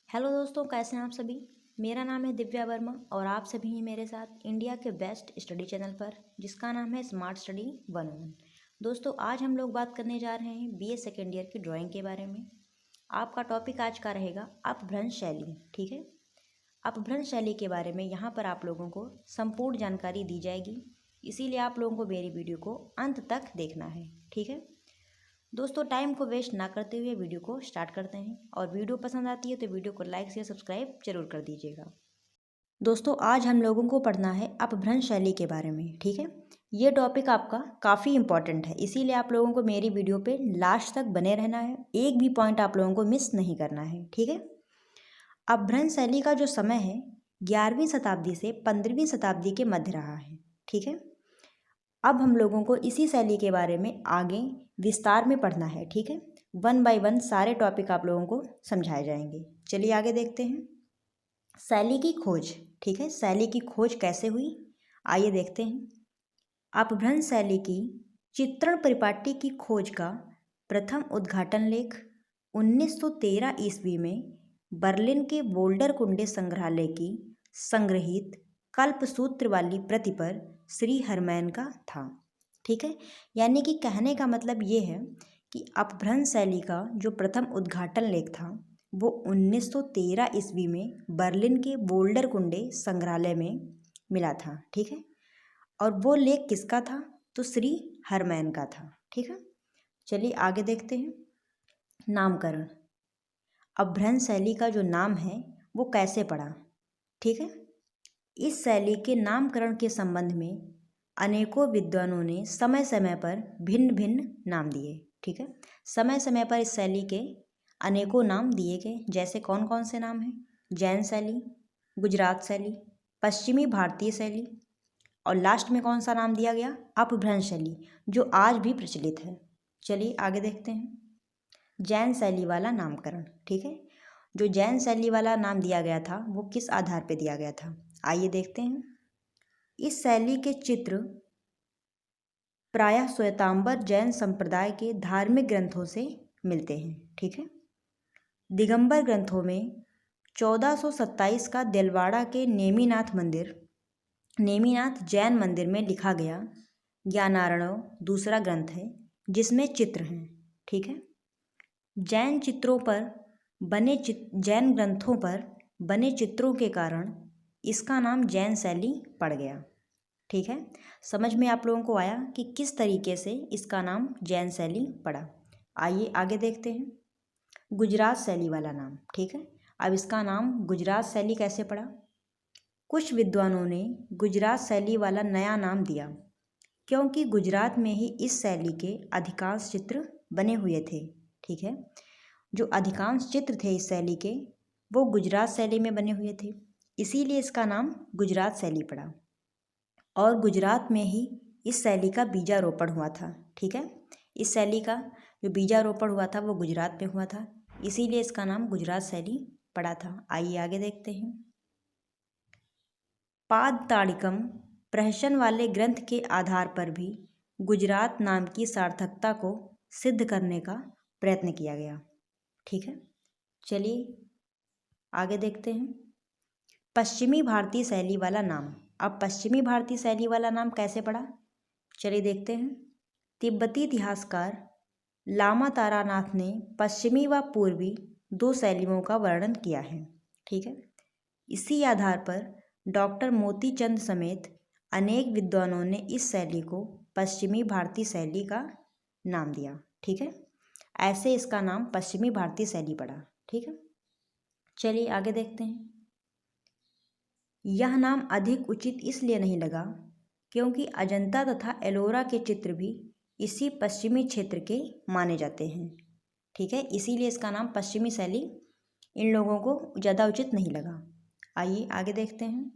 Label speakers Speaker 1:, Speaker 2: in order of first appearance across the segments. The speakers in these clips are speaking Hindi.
Speaker 1: हेलो दोस्तों, कैसे हैं आप सभी। मेरा नाम है दिव्या वर्मा और आप सभी हैं मेरे साथ इंडिया के बेस्ट स्टडी चैनल पर, जिसका नाम है स्मार्ट स्टडी 101। दोस्तों, आज हम लोग बात करने जा रहे हैं बीए सेकेंड ईयर की ड्राइंग के बारे में। आपका टॉपिक आज का रहेगा अपभ्रंश शैली। ठीक है, अपभ्रंश शैली के बारे में यहाँ पर आप लोगों को संपूर्ण जानकारी दी जाएगी, इसीलिए आप लोगों को मेरी वीडियो को अंत तक देखना है। ठीक है दोस्तों, टाइम को वेस्ट ना करते हुए वीडियो को स्टार्ट करते हैं। और वीडियो पसंद आती है तो वीडियो को लाइक शेयर सब्सक्राइब जरूर कर दीजिएगा। दोस्तों, आज हम लोगों को पढ़ना है अपभ्रंश शैली के बारे में। ठीक है, ये टॉपिक आपका काफ़ी इंपॉर्टेंट है, इसीलिए आप लोगों को मेरी वीडियो पे लास्ट तक बने रहना है। एक भी पॉइंट आप लोगों को मिस नहीं करना है। ठीक है, अपभ्रंश शैली का जो समय है 11वीं शताब्दी से 15वीं शताब्दी के मध्य रहा है। ठीक है, अब हम लोगों को इसी शैली के बारे में आगे विस्तार में पढ़ना है। ठीक है, 1 बाय 1 सारे टॉपिक आप लोगों को समझाए जाएंगे। चलिए आगे देखते हैं। शैली की खोज। ठीक है, शैली की खोज कैसे हुई, आइए देखते हैं। अपभ्रंश शैली की चित्रण परिपाटी की खोज का प्रथम उद्घाटन लेख 1913 ईस्वी में बर्लिन के बोल्डर कुंडे संग्रहालय की संग्रहित कल्पसूत्र वाली प्रति पर श्री हरमैन का था। ठीक है, यानी कि कहने का मतलब ये है कि अपभ्रंश शैली का जो प्रथम उद्घाटन लेख था वो 1913 ईस्वी में बर्लिन के बोल्डर कुंडे संग्रहालय में मिला था। ठीक है, और वो लेख किसका था, तो श्री हरमैन का था। ठीक है, चलिए आगे देखते हैं। नामकरण। अपभ्रंश शैली का जो नाम है वो कैसे पड़ा। ठीक है, इस शैली के नामकरण के संबंध में अनेकों विद्वानों ने समय समय पर भिन्न भिन्न नाम दिए। ठीक है, समय समय पर इस शैली के अनेकों नाम दिए गए। जैसे कौन कौन से नाम हैं, जैन शैली, गुजरात शैली, पश्चिमी भारतीय शैली, और लास्ट में कौन सा नाम दिया गया, अपभ्रंश शैली, जो आज भी प्रचलित है। चलिए आगे देखते हैं। जैन शैली वाला नामकरण। ठीक है, जो जैन शैली वाला नाम दिया गया था वो किस आधार पर दिया गया था, आइए देखते हैं। इस शैली के चित्र प्रायः श्वेतांबर जैन संप्रदाय के धार्मिक ग्रंथों से मिलते हैं। ठीक है, दिगंबर ग्रंथों में 1427 का दिलवाड़ा के नेमीनाथ मंदिर, नेमीनाथ जैन मंदिर में लिखा गया ज्ञानार्णव दूसरा ग्रंथ है जिसमें चित्र हैं। ठीक है, जैन चित्रों पर जैन ग्रंथों पर बने चित्रों के कारण इसका नाम जैन शैली पड़ गया। ठीक है, समझ में आप लोगों को आया कि किस तरीके से इसका नाम जैन शैली पड़ा। आइए आगे देखते हैं। गुजरात शैली वाला नाम। ठीक है, अब इसका नाम गुजरात शैली कैसे पड़ा। कुछ विद्वानों ने गुजरात शैली वाला नया नाम दिया क्योंकि गुजरात में ही इस शैली के अधिकांश चित्र बने हुए थे। ठीक है, जो अधिकांश चित्र थे इस शैली के वो गुजरात शैली में बने हुए थे, इसीलिए इसका नाम गुजरात शैली पड़ा। और गुजरात में ही इस शैली का बीजारोपण हुआ था। ठीक है, इस शैली का जो बीजारोपण हुआ था वो गुजरात में हुआ था, इसीलिए इसका नाम गुजरात शैली पड़ा था। आइए आगे देखते हैं। पाद ताड़िकम प्रहसन वाले ग्रंथ के आधार पर भी गुजरात नाम की सार्थकता को सिद्ध करने का प्रयत्न किया गया। ठीक है, चलिए आगे देखते हैं। पश्चिमी भारतीय शैली वाला नाम। अब पश्चिमी भारतीय शैली वाला नाम कैसे पड़ा, चलिए देखते हैं। तिब्बती इतिहासकार लामा तारानाथ ने पश्चिमी व पूर्वी दो शैलियों का वर्णन किया है। ठीक है, इसी आधार पर डॉक्टर मोतीचंद समेत अनेक विद्वानों ने इस शैली को पश्चिमी भारतीय शैली का नाम दिया। ठीक है, ऐसे इसका नाम पश्चिमी भारतीय शैली पड़ा। ठीक है, चलिए आगे देखते हैं। यह नाम अधिक उचित इसलिए नहीं लगा क्योंकि अजंता तथा एलोरा के चित्र भी इसी पश्चिमी क्षेत्र के माने जाते हैं। ठीक है, इसीलिए इसका नाम पश्चिमी शैली इन लोगों को ज़्यादा उचित नहीं लगा। आइए आगे देखते हैं।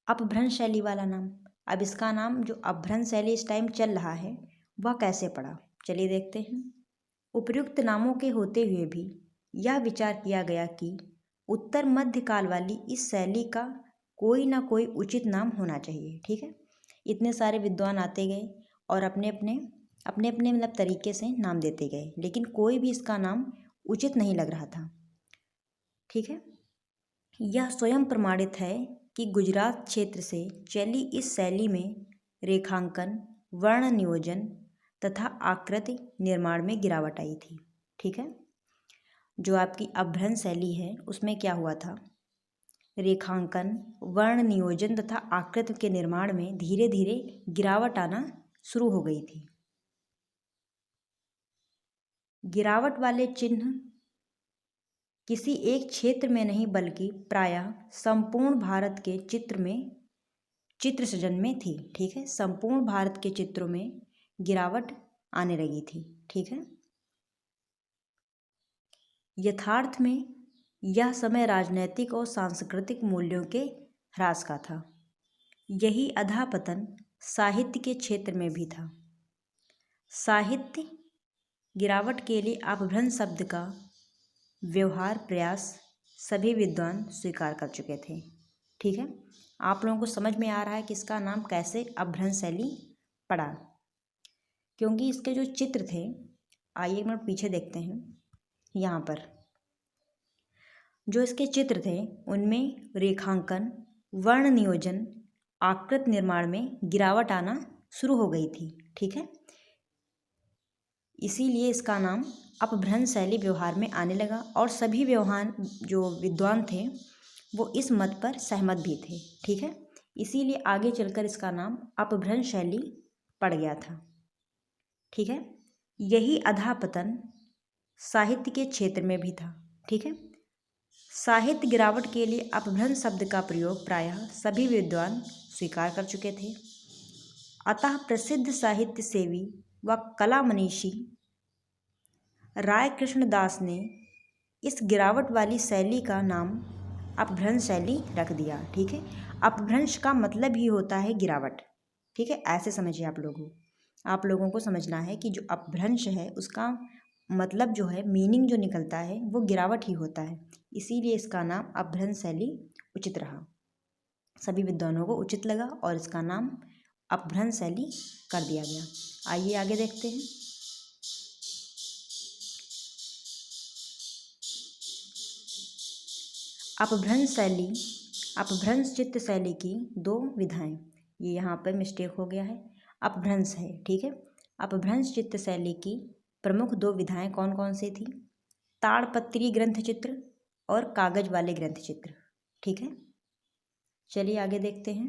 Speaker 1: अपभ्रंश शैली वाला नाम। अब इसका नाम जो अपभ्रंश शैली इस टाइम चल रहा है वह कैसे पड़ा, चलिए देखते हैं। उपर्युक्त नामों के होते हुए भी यह विचार किया गया कि उत्तर मध्यकाल वाली इस शैली का कोई ना कोई उचित नाम होना चाहिए। ठीक है, इतने सारे विद्वान आते गए और अपने अपने मतलब तरीके से नाम देते गए, लेकिन कोई भी इसका नाम उचित नहीं लग रहा था। ठीक है। यह स्वयं प्रमाणित है कि गुजरात क्षेत्र से चली इस शैली में रेखांकन, वर्ण नियोजन तथा आकृति निर्माण में गिरावट आई थी। ठीक है, जो आपकी अपभ्रंश शैली है उसमें क्या हुआ था, रेखांकन, वर्ण नियोजन तथा आकृति के निर्माण में धीरे धीरे गिरावट आना शुरू हो गई थी। गिरावट वाले चिन्ह किसी एक क्षेत्र में नहीं बल्कि प्रायः संपूर्ण भारत के चित्र सृजन में थी। ठीक है, संपूर्ण भारत के चित्रों में गिरावट आने लगी थी। ठीक है, यथार्थ में यह समय राजनैतिक और सांस्कृतिक मूल्यों के ह्रास का था। यही अधःपतन साहित्य के क्षेत्र में भी था। साहित्य गिरावट के लिए अपभ्रंश शब्द का व्यवहार प्रयास सभी विद्वान स्वीकार कर चुके थे। ठीक है, आप लोगों को समझ में आ रहा है कि इसका नाम कैसे अपभ्रंश शैली पड़ा, क्योंकि इसके जो चित्र थे, आइए एक मिनट पीछे देखते हैं। यहाँ पर जो इसके चित्र थे उनमें रेखांकन, वर्ण नियोजन, आकृत निर्माण में गिरावट आना शुरू हो गई थी। ठीक है, इसीलिए इसका नाम अपभ्रंश शैली व्यवहार में आने लगा और सभी जो विद्वान थे वो इस मत पर सहमत भी थे। ठीक है, इसीलिए आगे चलकर इसका नाम अपभ्रंश शैली पड़ गया था। ठीक है, यही अधःपतन साहित्य के क्षेत्र में भी था। ठीक है, साहित्य गिरावट के लिए अपभ्रंश शब्द का प्रयोग प्रायः सभी विद्वान स्वीकार कर चुके थे। अतः प्रसिद्ध साहित्य सेवी व कला मनीषी राय कृष्ण दास ने इस गिरावट वाली शैली का नाम अपभ्रंश शैली रख दिया। ठीक है, अपभ्रंश का मतलब ही होता है गिरावट। ठीक है, ऐसे समझिए आप लोगों को समझना है कि जो अपभ्रंश है उसका मतलब जो है, मीनिंग जो निकलता है वो गिरावट ही होता है। इसीलिए इसका नाम अपभ्रंश शैली उचित रहा, सभी विद्वानों को उचित लगा और इसका नाम अपभ्रंश शैली कर दिया गया। आइए आगे देखते हैं। अपभ्रंश चित्र शैली की दो विधाएं, ये यहाँ पर मिस्टेक हो गया है, अपभ्रंश है। ठीक है, अपभ्रंश चित्र शैली की प्रमुख दो विधाएं कौन कौन सी थी, ताड़पत्री ग्रंथ चित्र और कागज वाले ग्रंथ चित्र। ठीक है, चलिए आगे देखते हैं।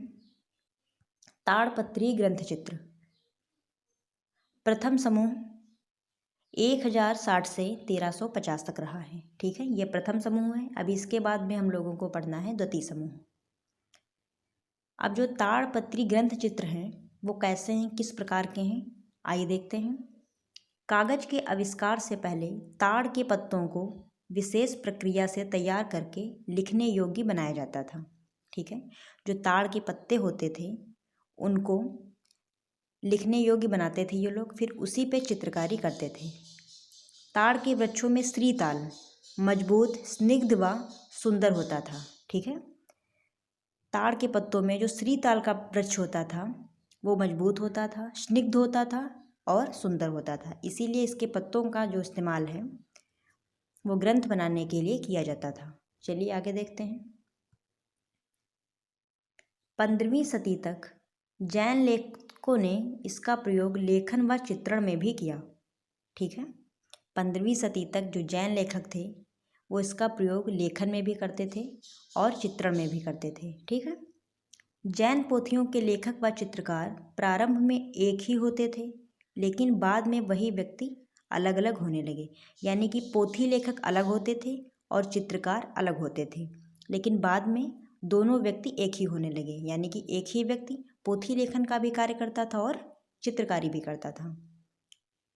Speaker 1: ताड़पत्री ग्रंथ चित्र, प्रथम समूह 1060 से 1350 तक रहा है। ठीक है, यह प्रथम समूह है। अभी इसके बाद में हम लोगों को पढ़ना है द्वितीय समूह। अब जो ताड़पत्री ग्रंथ चित्र हैं वो कैसे हैं, किस प्रकार के हैं, आइए देखते हैं। कागज के आविष्कार से पहले ताड़ के पत्तों को विशेष प्रक्रिया से तैयार करके लिखने योग्य बनाया जाता था। ठीक है, जो ताड़ के पत्ते होते थे उनको लिखने योग्य बनाते थे ये लोग, फिर उसी पे चित्रकारी करते थे। ताड़ के वृक्षों में श्रीताल मजबूत, स्निग्ध व सुंदर होता था। ठीक है, ताड़ के पत्तों में जो श्रीताल का वृक्ष होता था वो मजबूत होता था, स्निग्ध होता था और सुंदर होता था। इसीलिए इसके पत्तों का जो इस्तेमाल है वो ग्रंथ बनाने के लिए किया जाता था। चलिए आगे देखते हैं। 15वीं सदी तक जैन लेखकों ने इसका प्रयोग लेखन व चित्रण में भी किया। ठीक है, 15वीं सदी तक जो जैन लेखक थे वो इसका प्रयोग लेखन में भी करते थे और चित्रण में भी करते थे। ठीक है, जैन पोथियों के लेखक व चित्रकार प्रारंभ में एक ही होते थे, लेकिन बाद में वही व्यक्ति अलग अलग होने लगे। यानी कि पोथी लेखक अलग होते थे और चित्रकार अलग होते थे, लेकिन बाद में दोनों व्यक्ति एक ही होने लगे। यानी कि एक ही व्यक्ति पोथी लेखन का भी कार्य करता था और चित्रकारी भी करता था।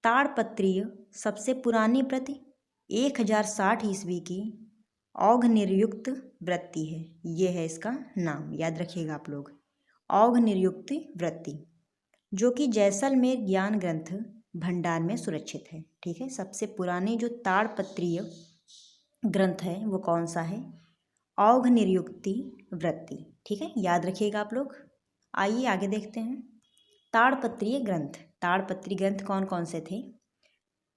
Speaker 1: ताड़पत्रीय सबसे पुरानी प्रति 1060 ईस्वी की औघ निर्युक्त वृत्ति है। ये है इसका नाम, याद रखिएगा आप लोग, औघ निर्युक्त वृत्ति, जो कि जैसलमेर ज्ञान ग्रंथ भंडार में सुरक्षित है। ठीक है, सबसे पुरानी जो ताड़पत्रीय ग्रंथ है वो कौन सा है, औघ निर्युक्ति वृत्ति। ठीक है, याद रखिएगा आप लोग। आइए आगे देखते हैं। ताड़पत्रीय ग्रंथ कौन कौन से थे।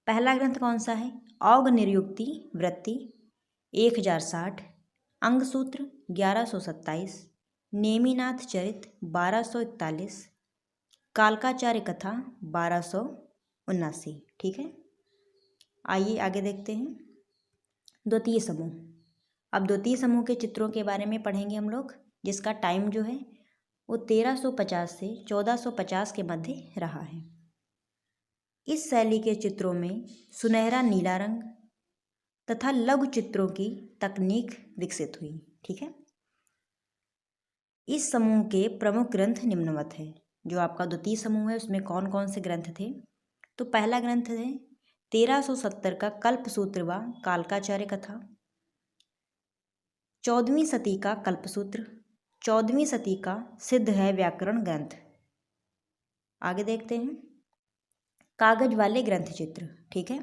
Speaker 1: पहला ग्रंथ कौन सा है, औघ निर्युक्ति वृत्ति। 1060, अंगसूत्र 1127, नेमिनाथ चरित 1241, कालकाचार्य कथा 1279। ठीक है, आइए आगे देखते हैं द्वितीय समूह। अब द्वितीय समूह के चित्रों के बारे में पढ़ेंगे हम लोग, जिसका टाइम जो है वो 1350 से 1450 के मध्य रहा है। इस शैली के चित्रों में सुनहरा नीला रंग तथा लघु चित्रों की तकनीक विकसित हुई। ठीक है, इस समूह के प्रमुख ग्रंथ निम्नवत हैं। जो आपका द्वितीय समूह है उसमें कौन कौन से ग्रंथ थे? तो पहला ग्रंथ है 1370 का कल्पसूत्र व कालकाचार्य कथा, 14वीं शती का कल्पसूत्र, 14वीं शती का सिद्ध है व्याकरण ग्रंथ। आगे देखते हैं कागज वाले ग्रंथ चित्र। ठीक है,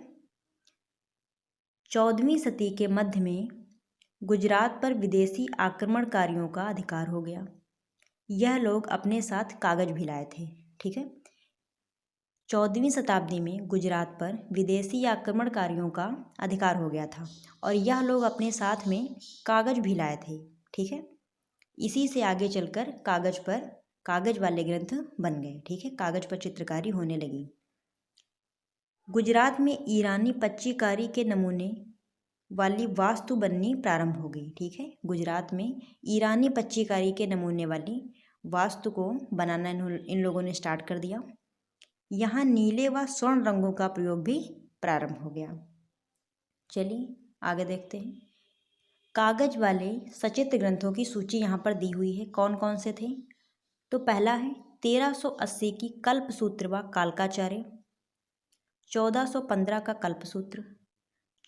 Speaker 1: 14वीं शती के मध्य में गुजरात पर विदेशी आक्रमणकारियों का अधिकार हो गया। यह लोग अपने साथ कागज भी लाए थे। ठीक है, 14वीं शताब्दी में गुजरात पर विदेशी आक्रमणकारियों का अधिकार हो गया था और यह लोग अपने साथ में कागज भी लाए थे। ठीक है, इसी से आगे चलकर कागज वाले ग्रंथ बन गए। ठीक है, कागज पर चित्रकारी होने लगी। गुजरात में ईरानी पच्चीकारी के नमूने वाली वास्तु बननी प्रारंभ हो गई। ठीक है, गुजरात में ईरानी पच्चीकारी के नमूने वाली वास्तु को बनाना इन लोगों ने स्टार्ट कर दिया। यहाँ नीले व स्वर्ण रंगों का प्रयोग भी प्रारंभ हो गया। चलिए आगे देखते हैं। कागज वाले सचित्र ग्रंथों की सूची यहाँ पर दी हुई है, कौन कौन से थे? तो पहला है 1380 की कल्पसूत्र व कालकाचार्य, 1415 का कल्पसूत्र,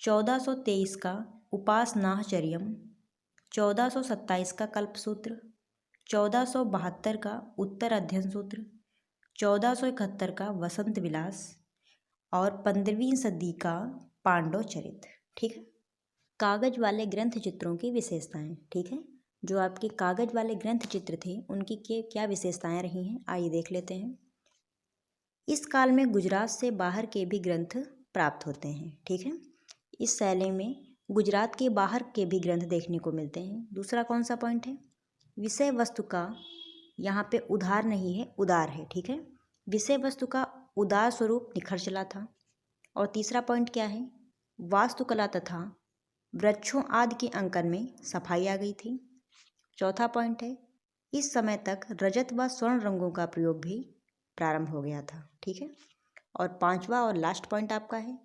Speaker 1: 1423 का उपासनाचर्यम, 1427 का कल्पसूत्र, 1472 का उत्तर अध्ययन सूत्र, 1471 का वसंत विलास और 15वीं सदी का पांडव चरित। ठीक है, कागज वाले ग्रंथ चित्रों की विशेषताएं। ठीक है, जो आपके कागज वाले ग्रंथ चित्र थे उनकी क्या विशेषताएं रही हैं, आइए देख लेते हैं। इस काल में गुजरात से बाहर के भी ग्रंथ प्राप्त होते हैं। ठीक है, इस शैली में गुजरात के बाहर के भी ग्रंथ देखने को मिलते हैं। दूसरा कौन सा पॉइंट है? विषय वस्तु का यहाँ पे उधार नहीं है, उदार है। ठीक है, विषय वस्तु का उदार स्वरूप निखर चला था। और तीसरा पॉइंट क्या है? वास्तुकला तथा वृक्षों आदि के अंकन में सफाई आ गई थी। चौथा पॉइंट है इस समय तक रजत व स्वर्ण रंगों का प्रयोग भी प्रारंभ हो गया था। ठीक है, और पांचवा और लास्ट पॉइंट आपका है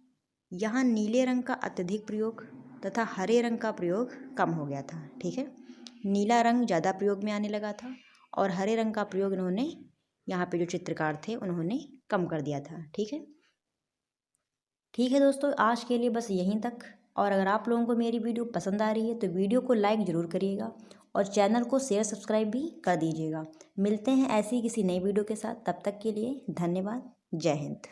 Speaker 1: यहाँ नीले रंग का अत्यधिक प्रयोग तथा हरे रंग का प्रयोग कम हो गया था। ठीक है, नीला रंग ज़्यादा प्रयोग में आने लगा था और हरे रंग का प्रयोग इन्होंने यहाँ पे जो चित्रकार थे उन्होंने कम कर दिया था। ठीक है दोस्तों, आज के लिए बस यहीं तक। और अगर आप लोगों को मेरी वीडियो पसंद आ रही है तो वीडियो को लाइक ज़रूर करिएगा और चैनल को शेयर सब्सक्राइब भी कर दीजिएगा। मिलते हैं ऐसी किसी नई वीडियो के साथ, तब तक के लिए धन्यवाद। जय हिंद।